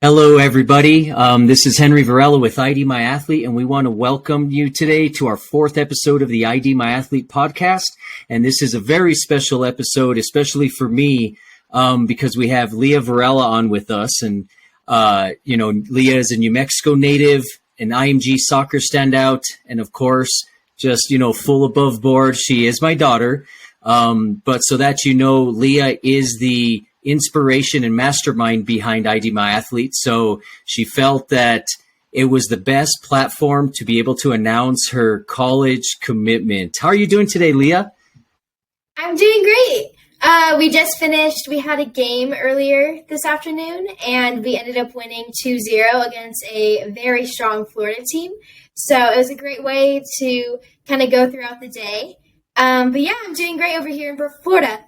Hello, everybody. This is Henry Varela with ID My Athlete, and we want to welcome you today to our fourth episode of the ID My Athlete podcast. And this is a very special episode, especially for me, because we have Leah Varela on with us. And, Leah is a New Mexico native, an IMG soccer standout, and of course, just, full above board. She is my daughter. But so that Leah is the inspiration and mastermind behind ID My Athlete. So she felt that it was the best platform to be able to announce her college commitment. How are you doing today, Leah? I'm doing great. We just finished. We had a game earlier this afternoon, and we ended up winning 2-0 against a very strong Florida team. So it was a great way to kind of go throughout the day. But yeah, I'm doing great over here in Florida.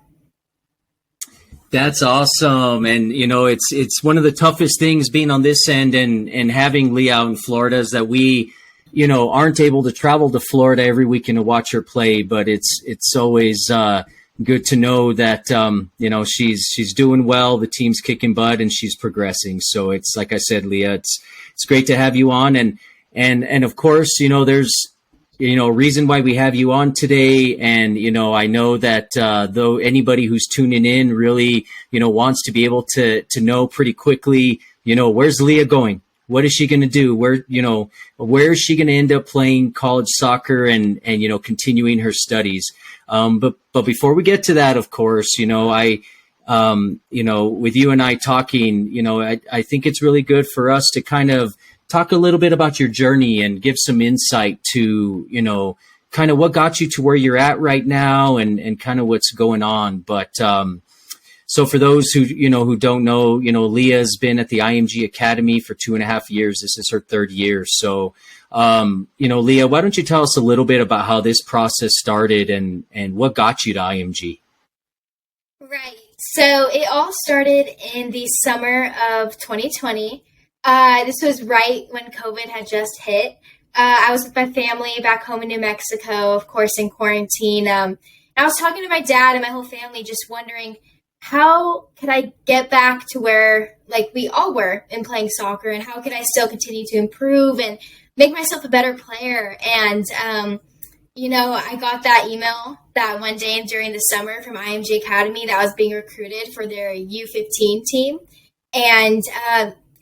That's awesome. And, it's one of the toughest things being on this end and having Leah out in Florida is that we, aren't able to travel to Florida every weekend to watch her play. But it's always good to know that, she's doing well. The team's kicking butt and she's progressing. So it's like I said, Leah, it's great to have you on. And of course, there's a reason why we have you on today. And, I know that though anybody who's tuning in really, wants to be able to know pretty quickly, where's Leah going? What is she going to do? Where is she going to end up playing college soccer and continuing her studies? But before we get to that, of course, with you and I talking, I think it's really good for us to kind of talk a little bit about your journey and give some insight to, kind of what got you to where you're at right now and kind of what's going on. But so for those who don't know, Leah's been at the IMG Academy for 2.5 years. This is her third year. So, Leah, why don't you tell us a little bit about how this process started and what got you to IMG? Right. So it all started in the summer of 2020. This was right when COVID had just hit. I was with my family back home in New Mexico, of course, in quarantine. I was talking to my dad and my whole family, just wondering how could I get back to where we all were in playing soccer, and how could I still continue to improve and make myself a better player? And, I got that email that one day during the summer from IMG Academy that I was being recruited for their U15 team. And,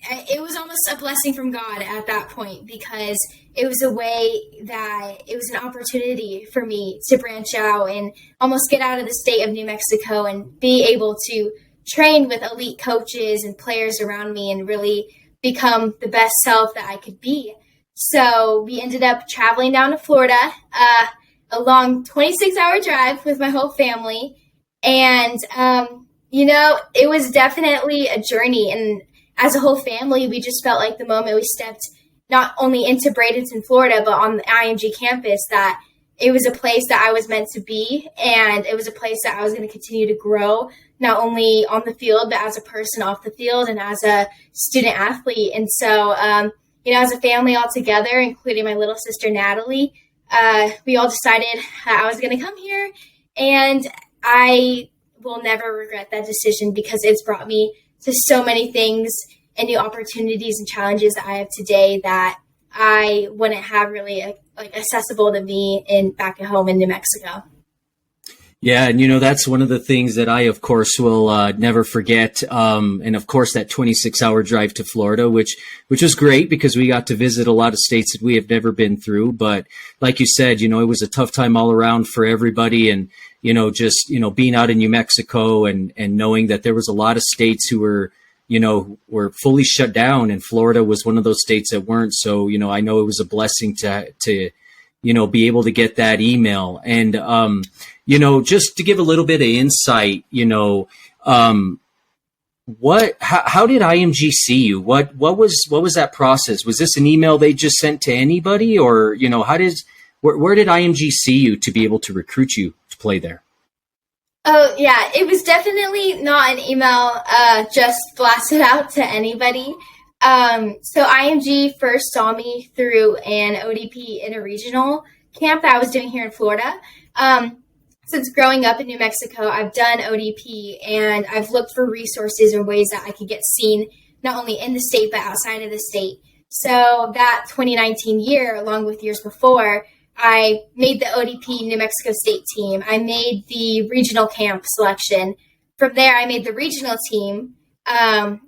it was almost a blessing from God at that point, because it was a way that it was an opportunity for me to branch out and almost get out of the state of New Mexico and be able to train with elite coaches and players around me and really become the best self that I could be. So we ended up traveling down to Florida, a long 26-hour drive with my whole family. And, it was definitely a journey. And as a whole family, we just felt like the moment we stepped not only into Bradenton, Florida, but on the IMG campus, that it was a place that I was meant to be. And it was a place that I was going to continue to grow, not only on the field, but as a person off the field and as a student athlete. And so, as a family all together, including my little sister, Natalie, we all decided I was going to come here. And I will never regret that decision, because it's brought me to so many things and new opportunities and challenges that I have today that I wouldn't have really accessible to me back at home in New Mexico. Yeah. And, that's one of the things that I, of course, will never forget. And of course, that 26-hour drive to Florida, which was great because we got to visit a lot of states that we have never been through. But like you said, it was a tough time all around for everybody. And, being out in New Mexico and knowing that there was a lot of states who were fully shut down, and Florida was one of those states that weren't. So, I know it was a blessing to be able to get that email. And, just to give a little bit of insight, how did IMG see you? What was that process? Was this an email they just sent to anybody, or, where did IMG see you to be able to recruit you to play there? Oh, yeah, it was definitely not an email just blasted out to anybody. So IMG first saw me through an ODP interregional camp that I was doing here in Florida. Since growing up in New Mexico, I've done ODP, and I've looked for resources or ways that I could get seen not only in the state, but outside of the state. So that 2019 year, along with years before, I made the ODP New Mexico State team. I made the regional camp selection. From there, I made the regional team,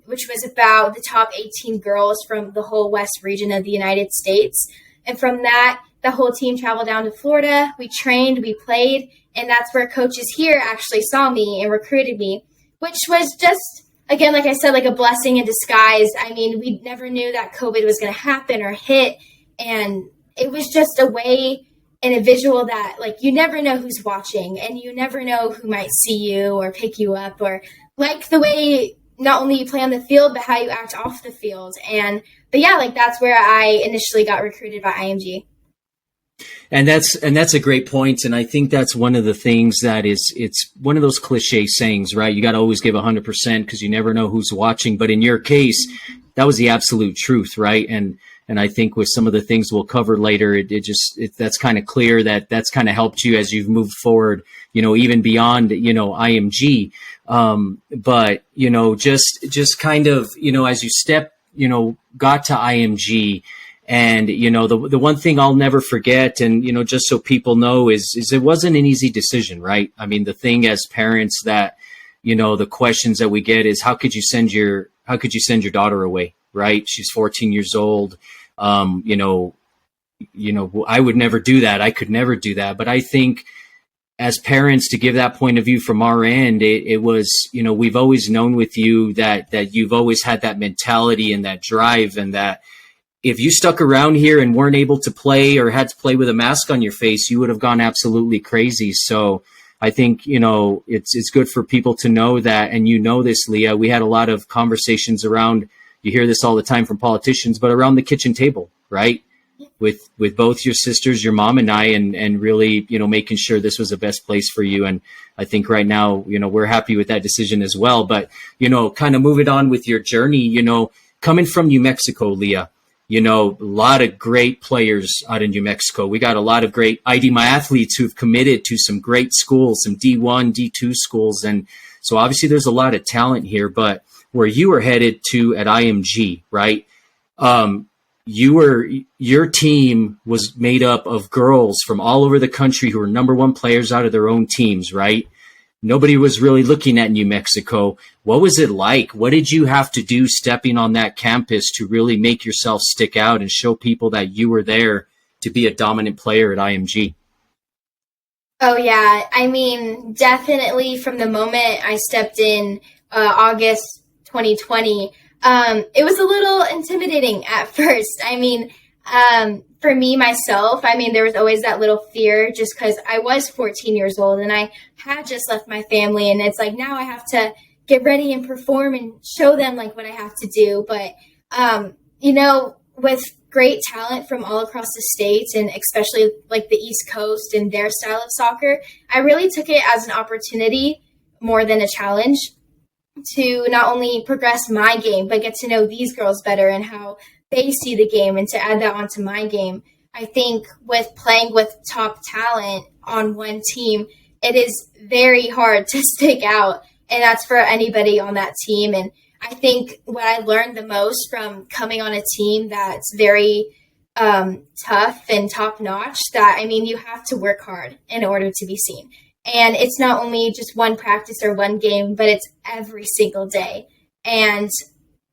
which was about the top 18 girls from the whole West region of the United States. And from that, the whole team traveled down to Florida. We trained, we played, and that's where coaches here actually saw me and recruited me, which was just, again, like I said, like a blessing in disguise. I mean, we never knew that COVID was going to happen or hit, and it was just a way and a visual that, like, you never know who's watching, and you never know who might see you or pick you up, or like the way not only you play on the field, but how you act off the field. But yeah, like that's where I initially got recruited by IMG. And that's a great point. And I think that's one of the things that it's one of those cliche sayings, right? You got to always give 100% because you never know who's watching. But in your case, that was the absolute truth, right? And I think with some of the things we'll cover later, that's kind of clear that's kind of helped you as you've moved forward, even beyond, IMG. But, just kind of, as you got to IMG, and, the one thing I'll never forget, and, just so people know is it wasn't an easy decision, right? I mean, the thing as parents that, the questions that we get is how could you send your daughter away, right? She's 14 years old. I would never do that. I could never do that. But I think as parents, to give that point of view from our end, it was, we've always known with you that you've always had that mentality and that drive, and that if you stuck around here and weren't able to play or had to play with a mask on your face, you would have gone absolutely crazy. So I think, it's good for people to know that. And this, Leah, we had a lot of conversations around, you hear this all the time from politicians, but around the kitchen table, right? With both your sisters, your mom and I, and really, making sure this was the best place for you. And I think right now, we're happy with that decision as well. But, kind of moving on with your journey, coming from New Mexico, Leah, a lot of great players out in New Mexico. We got a lot of great ID My Athletes who've committed to some great schools, some D1, D2 schools. And so obviously there's a lot of talent here, but where you were headed to at IMG, right? Your team was made up of girls from all over the country who were number one players out of their own teams, right? Nobody was really looking at New Mexico. What was it like? What did you have to do stepping on that campus to really make yourself stick out and show people that you were there to be a dominant player at IMG? Oh, yeah. I mean, definitely from the moment I stepped in August 2020, it was a little intimidating at first. I mean, for me, myself, there was always that little fear just because I was 14 years old and I had just left my family, and it's like now I have to get ready and perform and show them like what I have to do. But, with great talent from all across the states, and especially like the East Coast and their style of soccer, I really took it as an opportunity more than a challenge to not only progress my game, but get to know these girls better and how they see the game, and to add that onto my game. I think with playing with top talent on one team, it is very hard to stick out, and that's for anybody on that team. And I think what I learned the most from coming on a team that's very tough and top notch, that, you have to work hard in order to be seen. And it's not only just one practice or one game, but it's every single day. And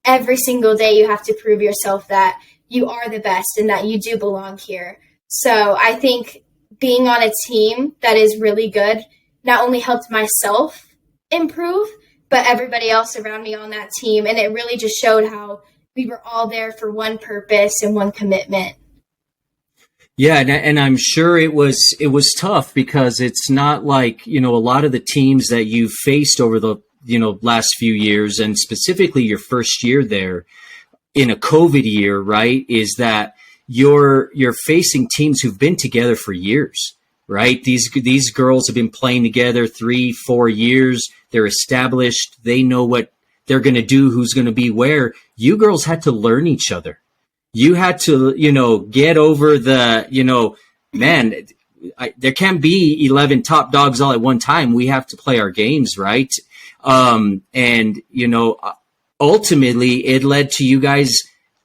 every single day you have to prove yourself that you are the best and that you do belong here. So I think being on a team that is really good not only helped myself improve, but everybody else around me on that team. And it really just showed how we were all there for one purpose and one commitment. Yeah, and I'm sure it was tough because it's not like, a lot of the teams that you've faced over the, last few years, and specifically your first year there in a COVID year, right, is that you're facing teams who've been together for years, right? These girls have been playing together 3-4 years. They're established. They know what they're going to do, who's going to be where. You girls had to learn each other. You had to, get over the, there can't be 11 top dogs all at one time. We have to play our games, right? And, ultimately it led to you guys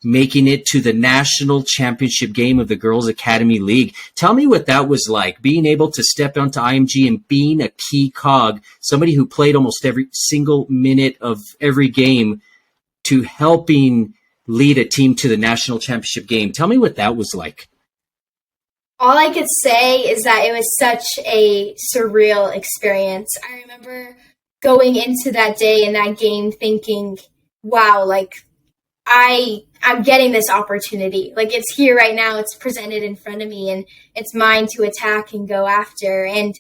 making it to the national championship game of the Girls Academy League. Tell me what that was like, being able to step onto IMG and being a key cog, somebody who played almost every single minute of every game, to helping lead a team to the national championship game. Tell me what that was like. All I could say is that it was such a surreal experience. I remember going into that day and that game thinking, wow, like I'm getting this opportunity. Like, it's here right now. It's presented in front of me, and it's mine to attack and go after. And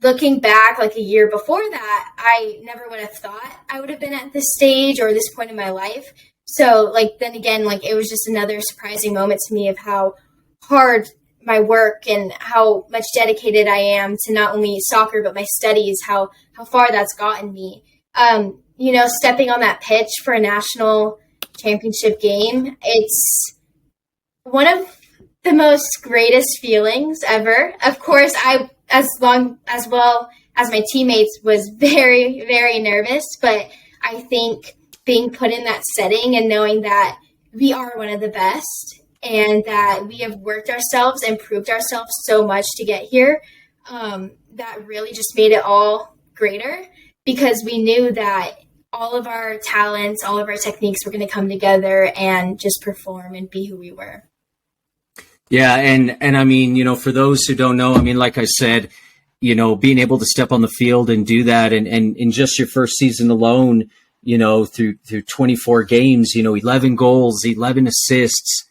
looking back, like a year before that, I never would have thought I would have been at this stage or this point in my life. So, like, then again, like, it was just another surprising moment to me of how hard my work and how much dedicated I am to not only soccer but my studies, how far that's gotten me. Stepping on that pitch for a national championship game, it's one of the most greatest feelings ever. Of course, I, as well as my teammates, was very, very nervous, but I think being put in that setting and knowing that we are one of the best and that we have worked ourselves and proved ourselves so much to get here, that really just made it all greater, because we knew that all of our talents, all of our techniques were going to come together and just perform and be who we were. Yeah. And I mean, for those who don't know, I mean, like I said, being able to step on the field and do that, and in just your first season alone, through 24 games, 11 goals, 11 assists,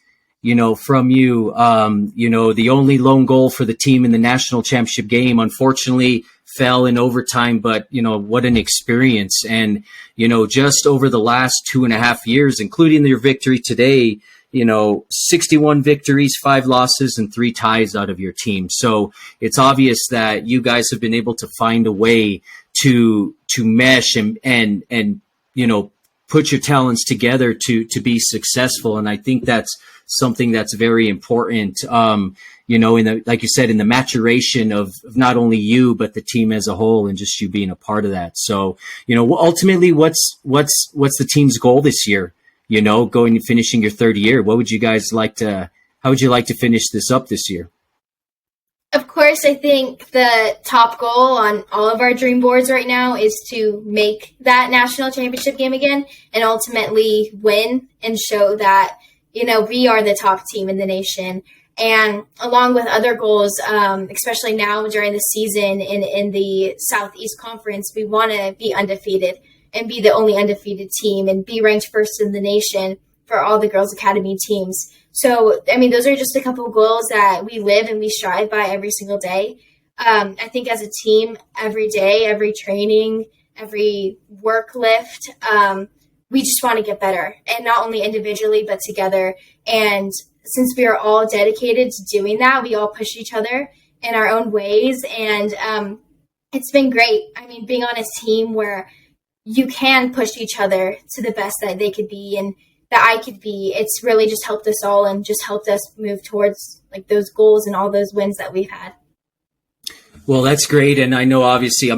from you, the only lone goal for the team in the national championship game, unfortunately, fell in overtime, but what an experience. And just over the last 2.5 years, including your victory today, 61 victories, 5 losses, and 3 ties out of your team. So it's obvious that you guys have been able to find a way to mesh and put your talents together to be successful. And I think that's something that's very important, like you said, in the maturation of not only you, but the team as a whole, and just you being a part of that. So, ultimately, what's the team's goal this year? Going and finishing your third year, how would you like to finish this up this year? Of course, I think the top goal on all of our dream boards right now is to make that national championship game again and ultimately win and show that, we are the top team in the nation. And along with other goals, especially now during the season in the Southeast Conference, we want to be undefeated and be the only undefeated team and be ranked first in the nation for all the Girls Academy teams. So, I mean, those are just a couple of goals that we live and we strive by every single day. I think as a team, every day, every training, every work lift, we just want to get better, and not only individually, but together. And since we are all dedicated to doing that, we all push each other in our own ways. And it's been great. I mean, being on a team where you can push each other to the best that they could be and that I could be, it's really just helped us all and just helped us move towards like those goals and all those wins that we've had. Well, that's great. And I know obviously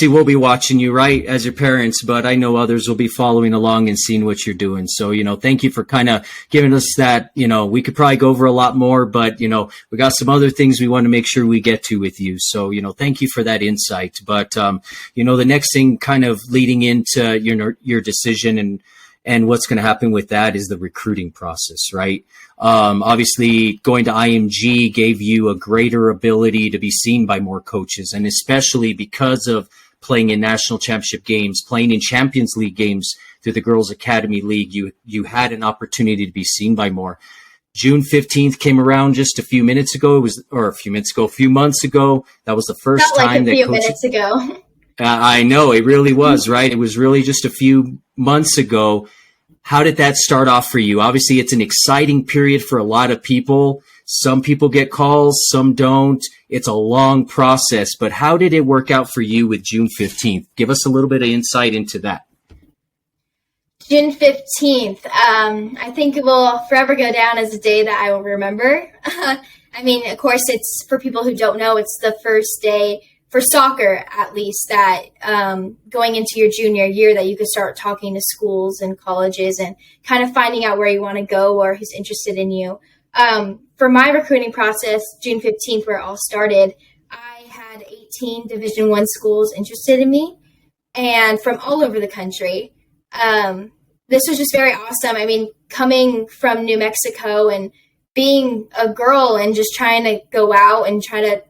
we'll be watching you, right, as your parents, but I know others will be following along and seeing what you're doing. So, thank you for kind of giving us that. We could probably go over a lot more, but, we got some other things we want to make sure we get to with you. So, thank you for that insight. But, the next thing kind of leading into your decision and what's going to happen with that is the recruiting process, right? Obviously, going to IMG gave you a greater ability to be seen by more coaches, and especially because of playing in national championship games, playing in Champions League games through the Girls Academy League, you had an opportunity to be seen by more. June 15th came around just a few months ago. That was the first time that minutes ago. I know, it really was, right? It was really just a few months ago. How did that start off for you? Obviously, it's an exciting period for a lot of people. Some people get calls, some don't. It's a long process, but how did it work out for you with June 15th? Give us a little bit of insight into that. June 15th. I think it will forever go down as a day that I will remember. I mean, of course, it's for people who don't know, it's the first day for soccer, at least, that going into your junior year that you could start talking to schools and colleges and kind of finding out where you want to go or who's interested in you. For my recruiting process, June 15th, where it all started, I had 18 Division I schools interested in me, and from all over the country. This was just very awesome. I mean, coming from New Mexico and being a girl and just trying to go out and try to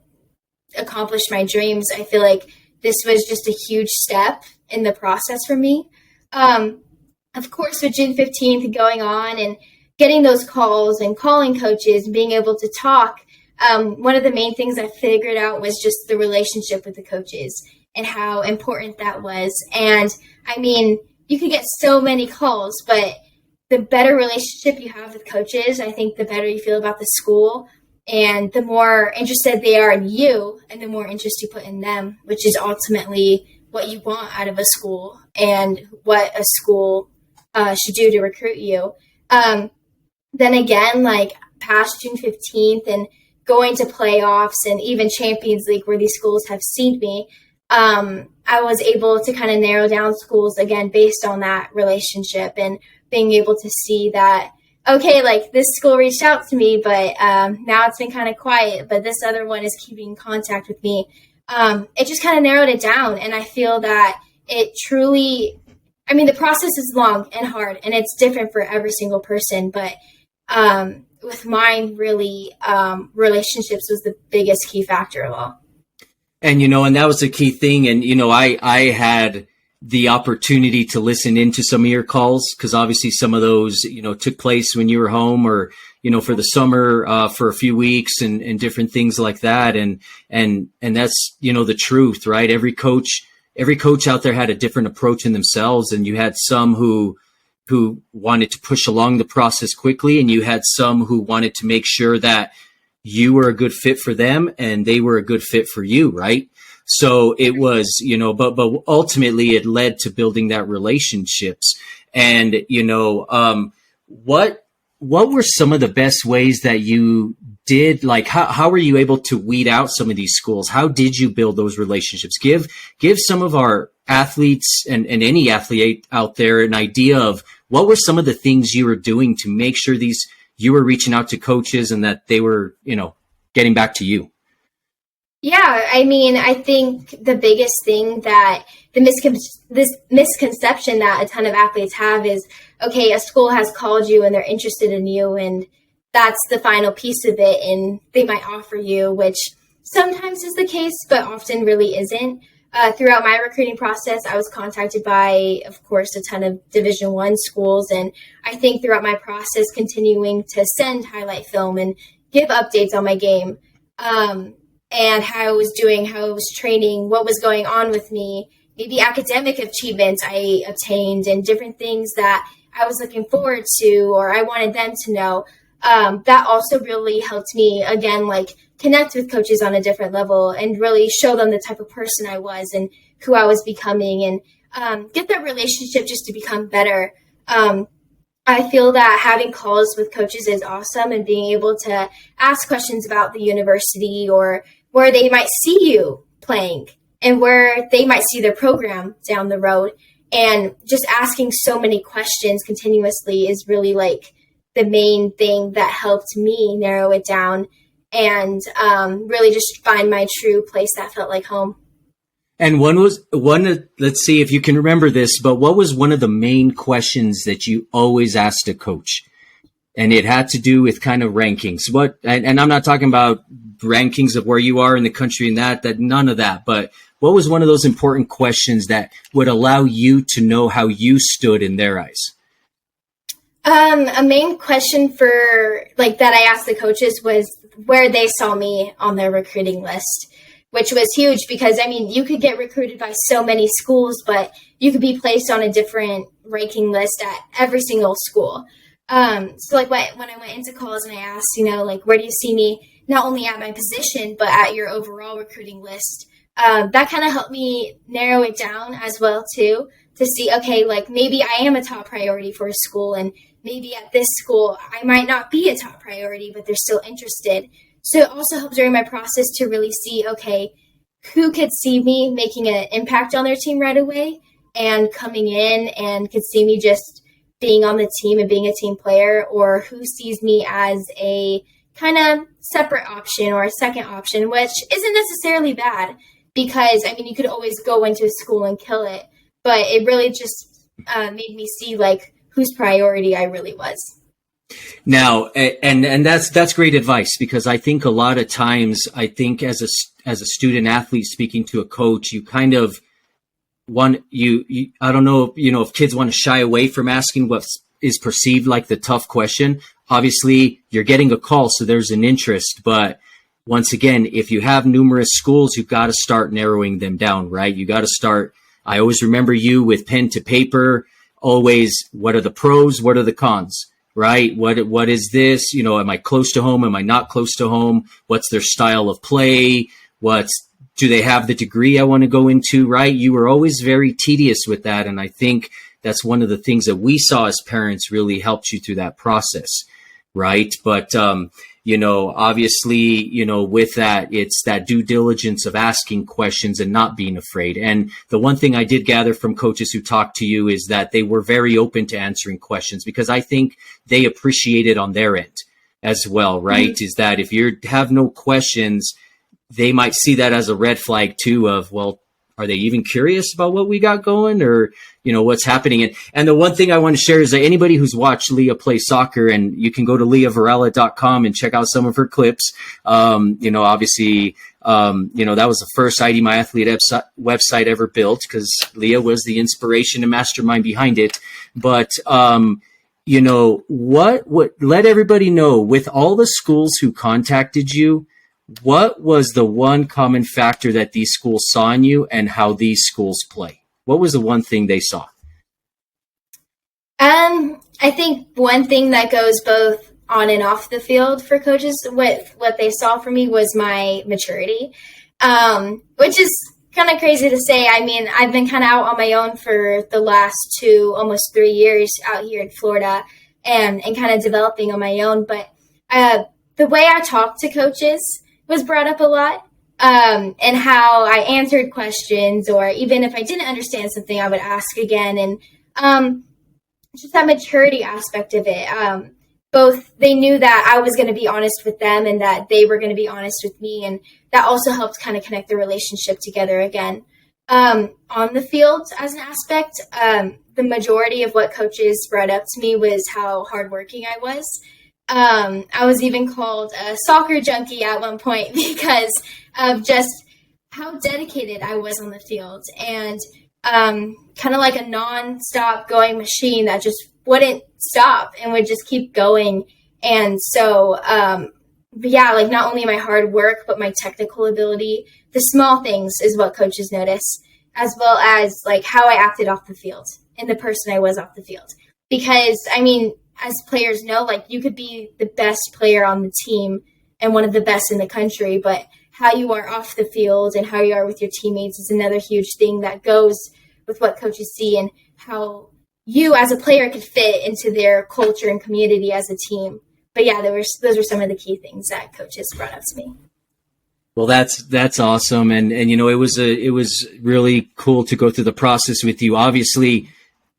accomplish my dreams, I feel like this was just a huge step in the process for me. Of course, with June 15th going on and getting those calls and calling coaches and being able to talk, one of the main things I figured out was just the relationship with the coaches and how important that was. And I mean, you could get so many calls, but the better relationship you have with coaches, I think the better you feel about the school and the more interested they are in you and the more interest you put in them, which is ultimately what you want out of a school and what a school should do to recruit you. Then again, like past June 15th and going to playoffs and even Champions League where these schools have seen me, I was able to kind of narrow down schools again based on that relationship and being able to see that, okay, like this school reached out to me, but now it's been kind of quiet, but this other one is keeping in contact with me. It just kind of narrowed it down. And I feel that it truly, I mean, the process is long and hard and it's different for every single person, but with mine, really, relationships was the biggest key factor of all. And, and that was the key thing. And, I had the opportunity to listen into some of your calls because obviously some of those, took place when you were home or, for the summer, for a few weeks and different things like that. And that's, the truth, right? Every coach out there had a different approach in themselves. And you had some who wanted to push along the process quickly. And you had some who wanted to make sure that you were a good fit for them and they were a good fit for you. Right. So it was, but ultimately it led to building that relationships. And, what were some of the best ways that you did? Like, how were you able to weed out some of these schools? How did you build those relationships? Give some of our athletes and any athlete out there an idea of what were some of the things you were doing to make sure you were reaching out to coaches and that they were, getting back to you. Yeah, I mean, I think the biggest thing that this misconception that a ton of athletes have is, okay, a school has called you and they're interested in you and that's the final piece of it and they might offer you, which sometimes is the case, but often really isn't. Throughout my recruiting process, I was contacted by, of course, a ton of Division I schools. And I think throughout my process, continuing to send highlight film and give updates on my game, and how I was doing, how I was training, what was going on with me, maybe academic achievements I obtained and different things that I was looking forward to or I wanted them to know. That also really helped me, again, like connect with coaches on a different level and really show them the type of person I was and who I was becoming and get that relationship just to become better. I feel that having calls with coaches is awesome and being able to ask questions about the university or where they might see you playing and where they might see their program down the road. And just asking so many questions continuously is really like the main thing that helped me narrow it down and really just find my true place that felt like home. And let's see if you can remember this, but what was one of the main questions that you always asked a coach? And it had to do with kind of rankings. And I'm not talking about rankings of where you are in the country and that none of that, but what was one of those important questions that would allow you to know how you stood in their eyes? A main question for that I asked the coaches was where they saw me on their recruiting list, which was huge because, I mean, you could get recruited by so many schools, but you could be placed on a different ranking list at every single school. So when I went into calls and I asked, where do you see me not only at my position, but at your overall recruiting list? That kind of helped me narrow it down as well, too, to see, okay, maybe I am a top priority for a school and maybe at this school, I might not be a top priority, but they're still interested. So it also helped during my process to really see, okay, who could see me making an impact on their team right away and coming in and could see me just being on the team and being a team player, or who sees me as a kind of separate option or a second option, which isn't necessarily bad because, I mean, you could always go into a school and kill it, but it really just made me see like whose priority I really was. Now, and that's great advice, because I think a lot of times, I think as a student athlete speaking to a coach, you kind of want I don't know, if kids want to shy away from asking what is perceived like the tough question. Obviously, you're getting a call, so there's an interest. But once again, if you have numerous schools, you've got to start narrowing them down, right? You got to start. I always remember you with pen to paper. Always, what are the pros? What are the cons? Right? What is this? Am I close to home? Am I not close to home? What's their style of play? Do they have the degree I want to go into? Right? You were always very tedious with that. And I think that's one of the things that we saw as parents really helped you through that process. Right. But, obviously, with that, it's that due diligence of asking questions and not being afraid. And the one thing I did gather from coaches who talked to you is that they were very open to answering questions, because I think they appreciate it on their end as well. Right. Mm-hmm. Is that if you have no questions, they might see that as a red flag too of, well, are they even curious about what we got going, or, what's happening? And the one thing I want to share is that anybody who's watched Leah play soccer, and you can go to leahvarela.com and check out some of her clips. Obviously, that was the first ID My Athlete website ever built, because Leah was the inspiration and mastermind behind it. But, what let everybody know, with all the schools who contacted you, what was the one common factor that these schools saw in you and how these schools play? What was the one thing they saw? I think one thing that goes both on and off the field for coaches, what they saw for me was my maturity, which is kind of crazy to say. I mean, I've been kind of out on my own for the last almost 3 years out here in Florida and kind of developing on my own. But the way I talk to coaches was brought up a lot, and how I answered questions, or even if I didn't understand something, I would ask again. And just that maturity aspect of it. Both they knew that I was going to be honest with them and that they were going to be honest with me. And that also helped kind of connect the relationship together again. On the field as an aspect, the majority of what coaches brought up to me was how hardworking I was. I was even called a soccer junkie at one point because of just how dedicated I was on the field, and kind of like a non-stop going machine that just wouldn't stop and would just keep going. And so, like not only my hard work, but my technical ability, the small things is what coaches notice, as well as like how I acted off the field and the person I was off the field. Because, I mean, as players know, like you could be the best player on the team and one of the best in the country, but how you are off the field and how you are with your teammates is another huge thing that goes with what coaches see, and how you as a player could fit into their culture and community as a team. But yeah, those were some of the key things that coaches brought up to me. Well, that's awesome. And it was really cool to go through the process with you. Obviously,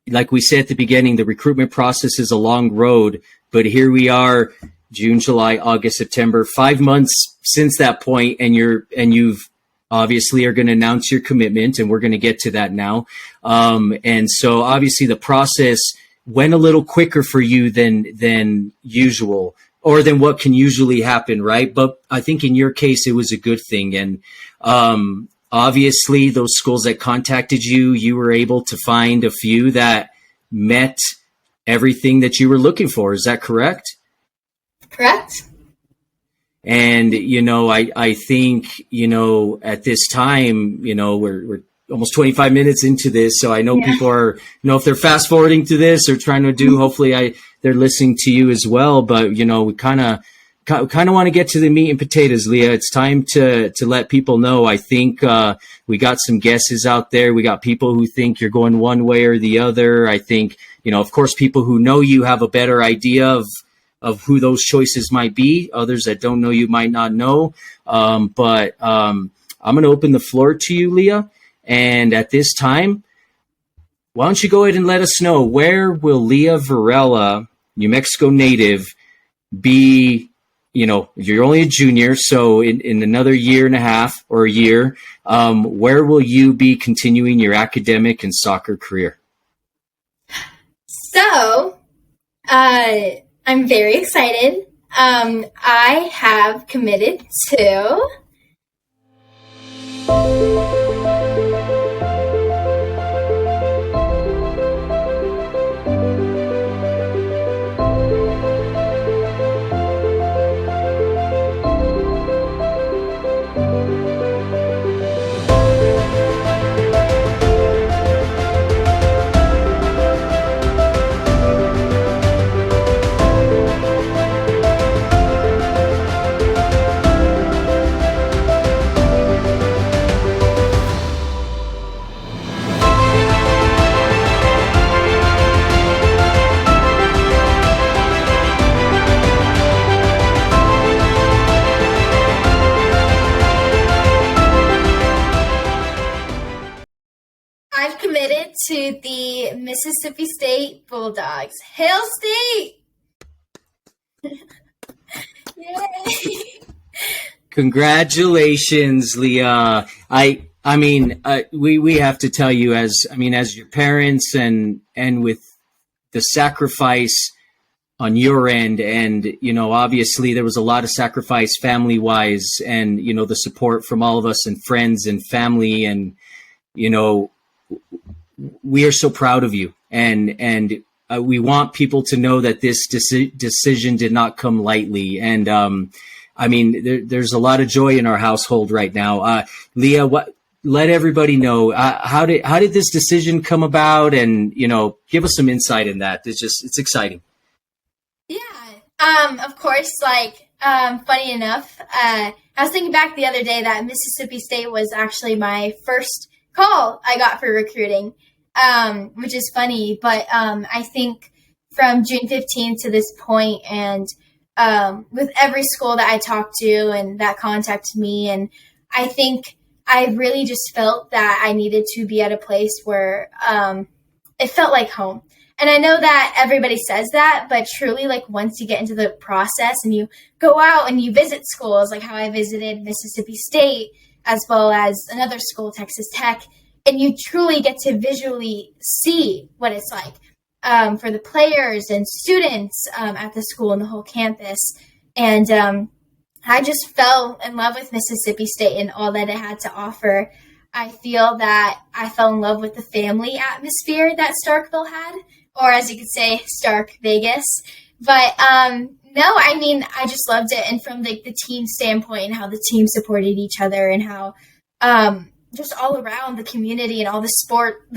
like we said at the beginning, the recruitment process is a long road, but here we are, June, July, August, September, 5 months since that point, and you've obviously are going to announce your commitment, and we're going to get to that now. And so obviously the process went a little quicker for you than usual, or than what can usually happen, right? But I think in your case, it was a good thing. And obviously, those schools that contacted you, you were able to find a few that met everything that you were looking for. Is that correct? Correct. And, I think, at this time, we're almost 25 minutes into this. So I know people are, if they're fast forwarding to this or trying to do, hopefully they're listening to you as well. But, we kind of want to get to the meat and potatoes, Leah. It's time to let people know. I think we got some guesses out there. We got people who think you're going one way or the other. I think, of course, people who know you have a better idea of who those choices might be. Others that don't know you might not know. But I'm going to open the floor to you, Leah. And at this time, why don't you go ahead and let us know, where will Leah Varela, New Mexico native, be? You're only a junior, so in another year and a half or a year, where will you be continuing your academic and soccer career? So, I'm very excited. I have committed to I've committed to the Mississippi State Bulldogs. Hail State! Yay! Congratulations, Leah. We have to tell you, as your parents and with the sacrifice on your end, and obviously there was a lot of sacrifice family wise, and the support from all of us and friends and family, and we are so proud of you, and we want people to know that this decision did not come lightly. And there's a lot of joy in our household right now. Leah, let everybody know, how did this decision come about, and give us some insight in that. It's exciting. Yeah. Of course, funny enough, I was thinking back the other day that Mississippi State was actually my first call I got for recruiting, which is funny. But I think from June 15th to this point, and with every school that I talked to and that contacted me, and I think I really just felt that I needed to be at a place where it felt like home. And I know that everybody says that, but truly, once you get into the process and you go out and you visit schools, like how I visited Mississippi State, as well as another school, Texas Tech, and you truly get to visually see what it's like for the players and students at the school and the whole campus. And I just fell in love with Mississippi State and all that it had to offer. I feel that I fell in love with the family atmosphere that Starkville had, or as you could say, Stark Vegas. But no, I just loved it. And from the team standpoint, and how the team supported each other, and how just all around the community and all the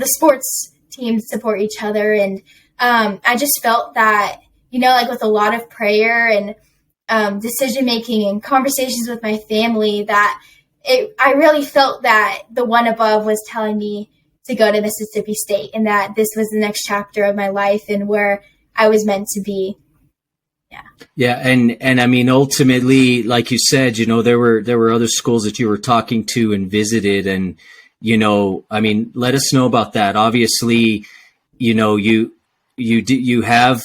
sports teams support each other. And I just felt that, with a lot of prayer and decision-making and conversations with my family, that I really felt that the one above was telling me to go to Mississippi State, and that this was the next chapter of my life and where I was meant to be. Yeah. And ultimately, like you said, there were other schools that you were talking to and visited, and let us know about that. Obviously, you have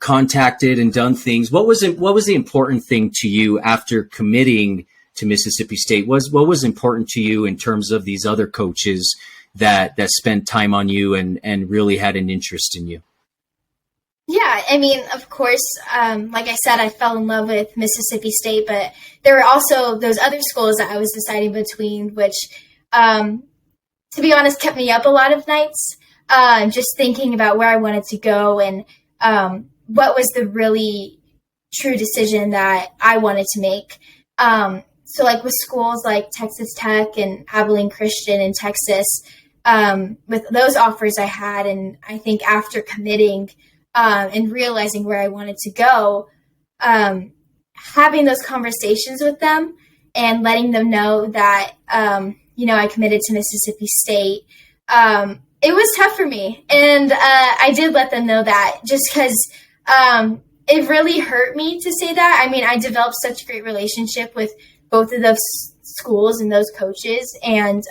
contacted and done things. What was the important thing to you after committing to Mississippi State? What was important to you in terms of these other coaches that spent time on you and really had an interest in you? Yeah, of course, like I said, I fell in love with Mississippi State, but there were also those other schools that I was deciding between, which, to be honest, kept me up a lot of nights, just thinking about where I wanted to go, and what was the really true decision that I wanted to make. So with schools like Texas Tech and Abilene Christian in Texas, with those offers I had, and I think after committing and realizing where I wanted to go, having those conversations with them and letting them know that, I committed to Mississippi State, it was tough for me. And I did let them know that, just because it really hurt me to say that. I developed such a great relationship with both of schools and those coaches. And,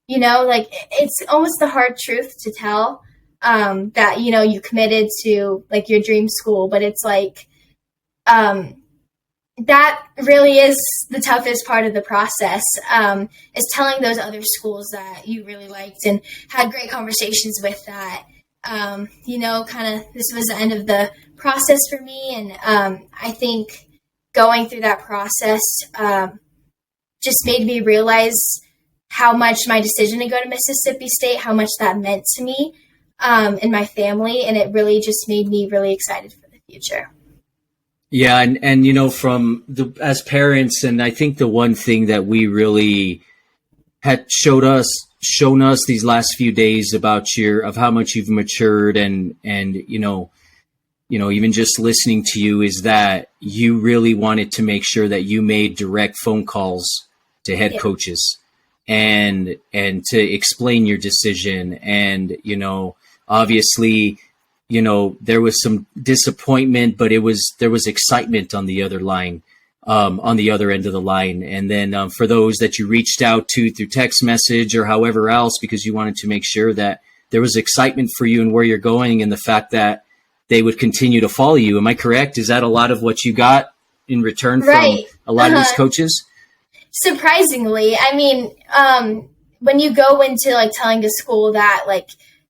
like it's almost the hard truth to tell that, you committed to like your dream school, but it's like that really is the toughest part of the process, is telling those other schools that you really liked and had great conversations with that. Kind of this was the end of the process for me. And I think going through that process just made me realize how much my decision to go to Mississippi State, how much that meant to me and my family. And it really just made me really excited for the future. Yeah. And from as parents, and I think the one thing that we really had shown us these last few days about of how much you've matured and even just listening to you is that you really wanted to make sure that you made direct phone calls to head coaches and to explain your decision. And, obviously, there was some disappointment, but there was excitement on the other line, on the other end of the line. And then for those that you reached out to through text message or however else, because you wanted to make sure that there was excitement for you and where you're going and the fact that they would continue to follow you. Am I correct? Is that a lot of what you got in return from a lot of these coaches? Surprisingly. I mean, when you go into like telling a school that like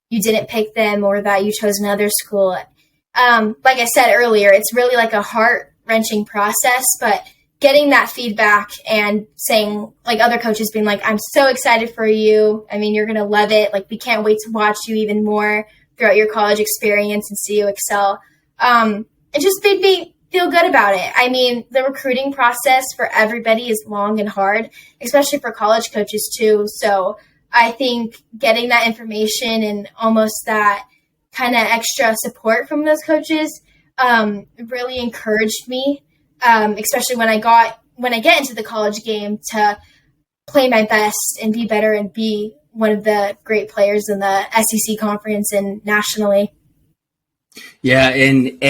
you didn't pick them or that you chose another school, like I said earlier, it's really like a heart-wrenching process, but getting that feedback and saying like other coaches being like, I'm so excited for you. I mean, you're going to love it. Like, we can't wait to watch you even more throughout your college experience and see you excel. It just made me feel good about it. I mean, the recruiting process for everybody is long and hard, especially for college coaches too. So I think getting that information and almost that kind of extra support from those coaches really encouraged me, especially when I get into the college game, to play my best and be better and be one of the great players in the SEC conference and nationally. Yeah. And,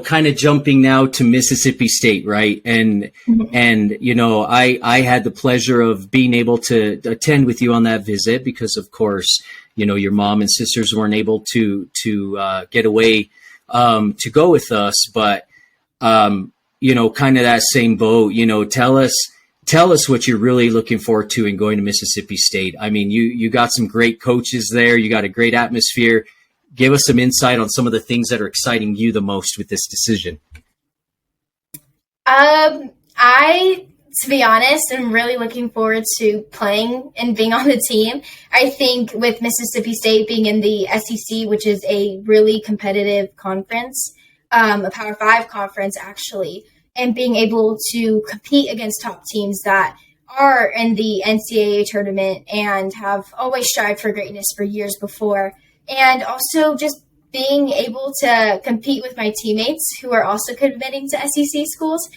kind of jumping now to Mississippi State, right. And I had the pleasure of being able to attend with you on that visit because of course, your mom and sisters weren't able to get away, to go with us, but, kind of that same boat, tell us what you're really looking forward to in going to Mississippi State. I mean, you got some great coaches there. You got a great atmosphere. Give us some insight on some of the things that are exciting you the most with this decision. To be honest, I'm really looking forward to playing and being on the team. I think with Mississippi State being in the SEC, which is a really competitive conference, a Power 5 conference actually, and being able to compete against top teams that are in the NCAA tournament and have always strived for greatness for years before. And also just being able to compete with my teammates who are also committing to SEC schools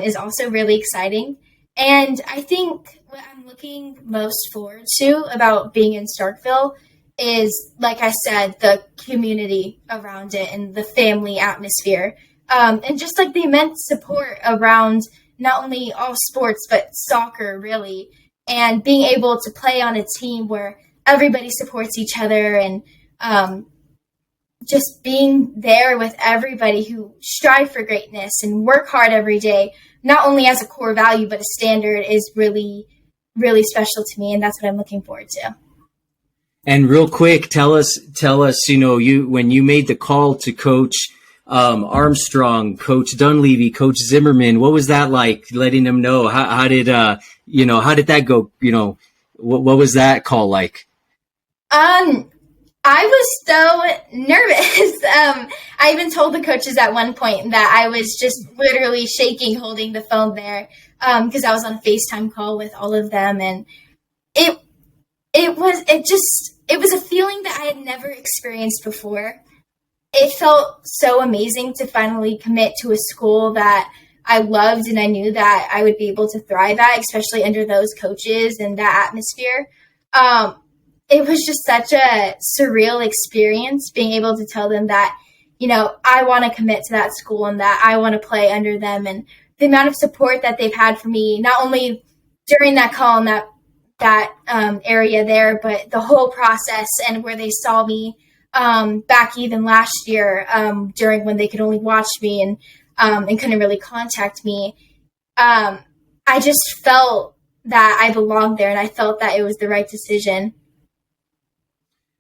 is also really exciting. And I think what I'm looking most forward to about being in Starkville is, like I said, the community around it and the family atmosphere. And just like the immense support around not only all sports, but soccer really. And being able to play on a team where everybody supports each other and just being there with everybody who strive for greatness and work hard every day, not only as a core value, but a standard, is really, really special to me. And that's what I'm looking forward to. And real quick, tell us, when you made the call to Coach Armstrong, Coach Dunleavy, Coach Zimmerman, what was that like, letting them know? How did that go? What was that call like? I was so nervous. I even told the coaches at one point that I was just literally shaking holding the phone there because I was on a FaceTime call with all of them. And it was a feeling that I had never experienced before. It felt so amazing to finally commit to a school that I loved and I knew that I would be able to thrive at, especially under those coaches and that atmosphere. It was just such a surreal experience being able to tell them that, I want to commit to that school and that I want to play under them, and the amount of support that they've had for me, not only during that call in that area there, but the whole process and where they saw me back even last year during when they could only watch me and couldn't really contact me. I just felt that I belonged there, and I felt that it was the right decision.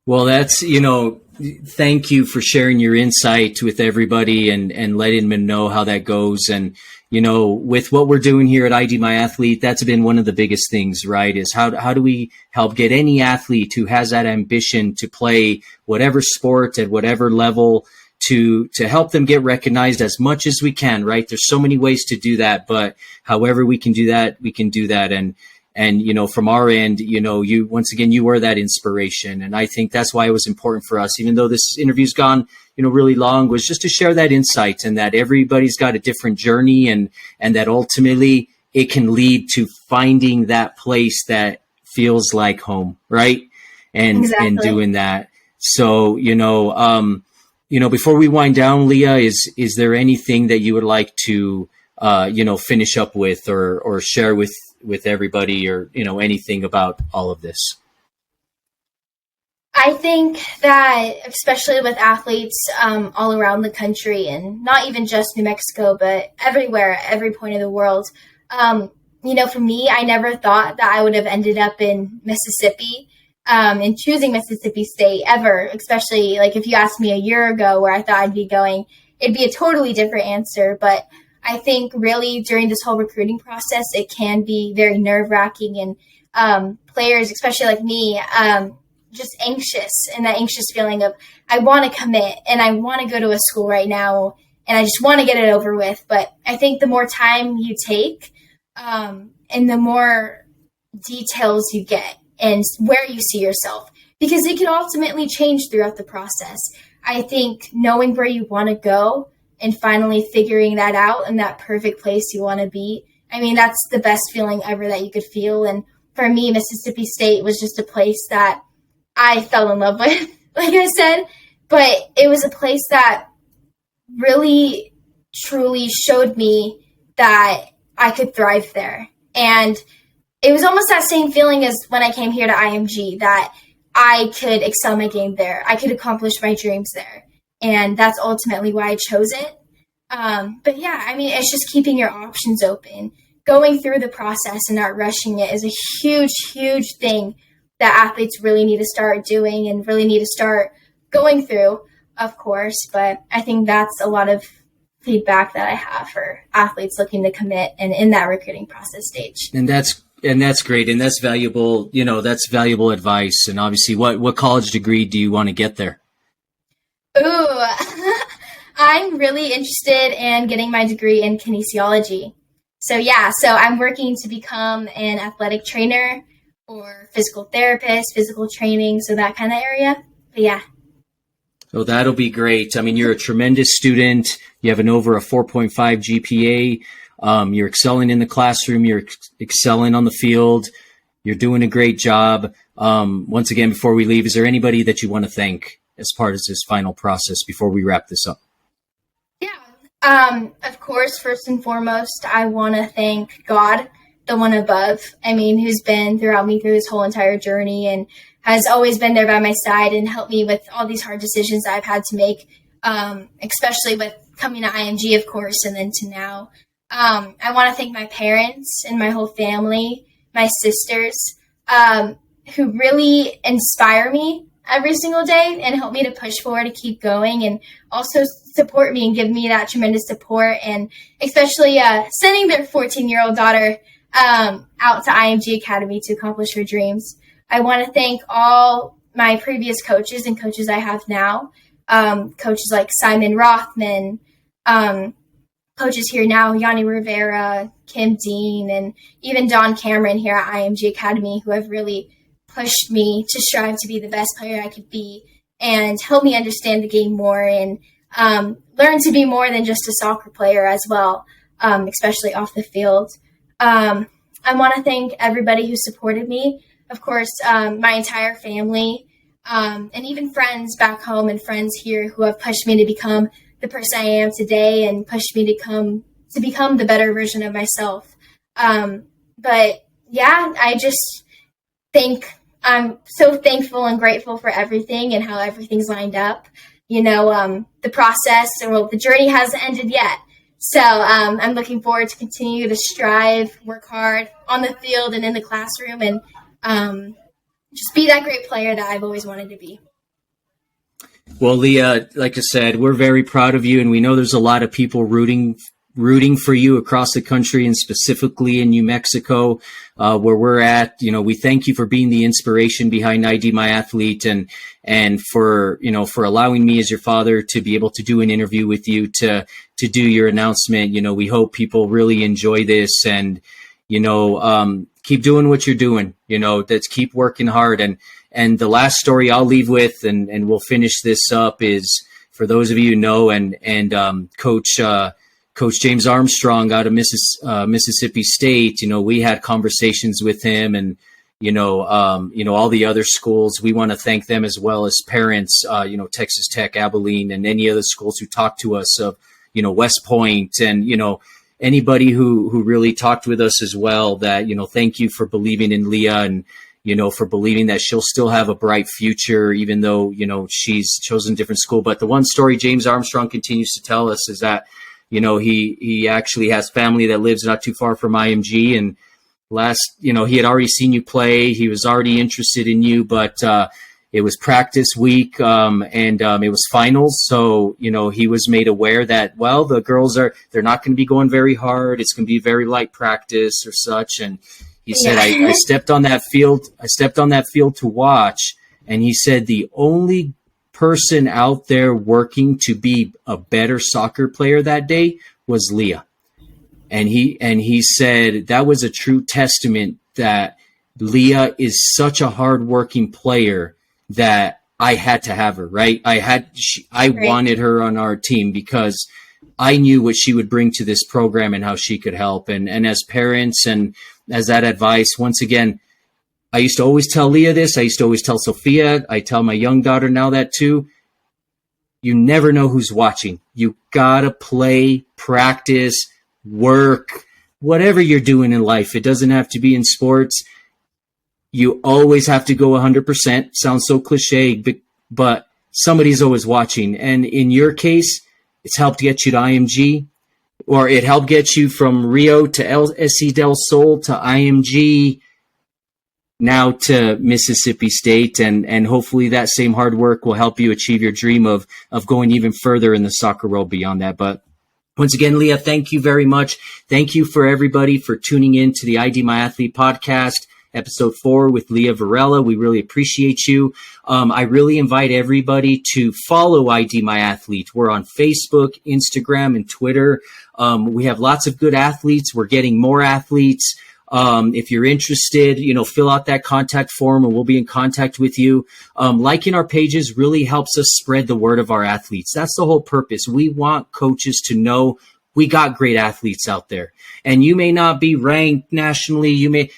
Well, that's, thank you for sharing your insight with everybody and letting them know how that goes. And, with what we're doing here at ID My Athlete, that's been one of the biggest things, right? Is how do we help get any athlete who has that ambition to play whatever sport at whatever level to help them get recognized as much as we can, right? There's so many ways to do that, but however we can do that, we can do that. And from our end, you, once again, you were that inspiration. And I think that's why it was important for us, even though this interview's gone, really long, was just to share that insight, and that everybody's got a different journey, and that ultimately it can lead to finding that place that feels like home. Right. And doing that. So, before we wind down, Leah, is there anything that you would like to, finish up with or share with everybody, or, anything about all of this? I think that especially with athletes all around the country, and not even just New Mexico, but everywhere, every point of the world, for me, I never thought that I would have ended up in Mississippi and choosing Mississippi State ever, especially like if you asked me a year ago where I thought I'd be going, it'd be a totally different answer. But I think really during this whole recruiting process, it can be very nerve-wracking, and players, especially like me, just anxious, and that anxious feeling of I want to commit and I want to go to a school right now and I just want to get it over with. But I think the more time you take and the more details you get and where you see yourself, because it can ultimately change throughout the process. I think knowing where you want to go and finally figuring that out and that perfect place you want to be, I mean, that's the best feeling ever that you could feel. And for me, Mississippi State was just a place that I fell in love with, like I said, but it was a place that really, truly showed me that I could thrive there. And it was almost that same feeling as when I came here to IMG, that I could excel my game there. I could accomplish my dreams there. And that's ultimately why I chose it. But yeah, I mean, it's just keeping your options open. Going through the process and not rushing it is a huge, huge thing that athletes really need to start doing and really need to start going through, of course. But I think that's a lot of feedback that I have for athletes looking to commit and in that recruiting process stage. And that's great. And that's valuable, that's valuable advice. And obviously, what college degree do you want to get there? Ooh, I'm really interested in getting my degree in kinesiology. So I'm working to become an athletic trainer or physical therapist, physical training, so that kind of area. But yeah. So that'll be great. I mean, you're a tremendous student. You have an over a 4.5 GPA. You're excelling in the classroom. You're excelling on the field. You're doing a great job. Once again, before we leave, is there anybody that you want to thank as part of this final process before we wrap this up? Yeah. Of course, first and foremost, I want to thank God, the one above. I mean, who's been throughout me through this whole entire journey and has always been there by my side and helped me with all these hard decisions that I've had to make, especially with coming to IMG, of course, and then to now. I want to thank my parents and my whole family, my sisters, who really inspire me every single day and help me to push forward, to keep going, and also support me and give me that tremendous support, and especially sending their 14-year-old daughter out to IMG Academy to accomplish her dreams. I want to thank all my previous coaches and coaches I have now, coaches like Simon Rothman, coaches here now, Yanni Rivera, Kim Dean, and even Don Cameron here at IMG Academy, who have really pushed me to strive to be the best player I could be and help me understand the game more and learn to be more than just a soccer player as well, especially off the field. I want to thank everybody who supported me. Of course, my entire family, and even friends back home and friends here who have pushed me to become the person I am today and pushed me to become the better version of myself. But yeah, I just think I'm so thankful and grateful for everything and how everything's lined up. The process, or well, the journey hasn't ended yet. So I'm looking forward to continue to strive, work hard on the field and in the classroom, and just be that great player that I've always wanted to be. Well, Leah, like I said, we're very proud of you, and we know there's a lot of people rooting for you across the country, and specifically in New Mexico, where we're at. We thank you for being the inspiration behind ID My Athlete, and for allowing me as your father to be able to do an interview with you to do your announcement. We hope people really enjoy this, and keep doing what you're doing. That's keep working hard. And the last story I'll leave with, and we'll finish this up, is for those of you who know, and Coach James Armstrong out of Mississippi State. We had conversations with him, and all the other schools. We want to thank them as well as parents. Texas Tech, Abilene, and any other schools who talked to us, of West Point, and anybody who really talked with us as well. That thank you for believing in Leah, and for believing that she'll still have a bright future, even though she's chosen a different school. But the one story James Armstrong continues to tell us is that he actually has family that lives not too far from IMG, and he had already seen you play. He was already interested in you, but it was practice week, and it was finals. So, he was made aware that, well, the girls they're not going to be going very hard. It's going to be very light practice or such. And he said, I stepped on that field to watch. And he said, the only person out there working to be a better soccer player that day was Leah. And he said that was a true testament that Leah is such a hardworking player that I had to have her, right? I wanted her on our team because I knew what she would bring to this program and how she could help. And as parents and as that advice, once again, I used to always tell Leah this. I used to always tell Sophia. I tell my young daughter now that too. You never know who's watching. You gotta play, practice, work, whatever you're doing in life. It doesn't have to be in sports. You always have to go 100%. Sounds so cliche, but somebody's always watching. And in your case, it's helped get you to IMG, or it helped get you from Rio to SC Del Sol to IMG, now to Mississippi State. And hopefully that same hard work will help you achieve your dream of going even further in the soccer world beyond that. But once again, Leah, thank you very much. Thank you for everybody for tuning in to the ID My Athlete podcast, episode 4 with Leah Varela. We really appreciate you. I really invite everybody to follow ID My Athlete. We're on Facebook, Instagram, and Twitter. We have lots of good athletes. We're getting more athletes. If you're interested, fill out that contact form and we'll be in contact with you. Liking our pages really helps us spread the word of our athletes. That's the whole purpose. We want coaches to know we got great athletes out there. And you may not be ranked nationally.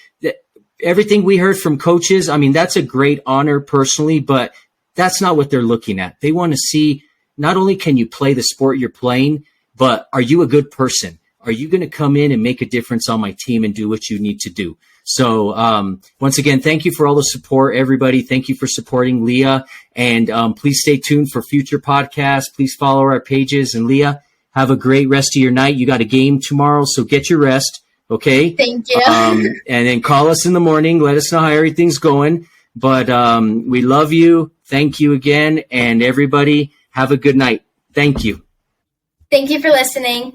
Everything we heard from coaches, that's a great honor personally, but that's not what they're looking at. They want to see, not only can you play the sport you're playing, but are you a good person? Are you going to come in and make a difference on my team and do what you need to do? So once again, thank you for all the support, everybody. Thank you for supporting Leah. And please stay tuned for future podcasts. Please follow our pages. And Leah, have a great rest of your night. You got a game tomorrow, so get your rest. Okay. Thank you. And then call us in the morning. Let us know how everything's going. But we love you. Thank you again. And everybody, have a good night. Thank you. Thank you for listening.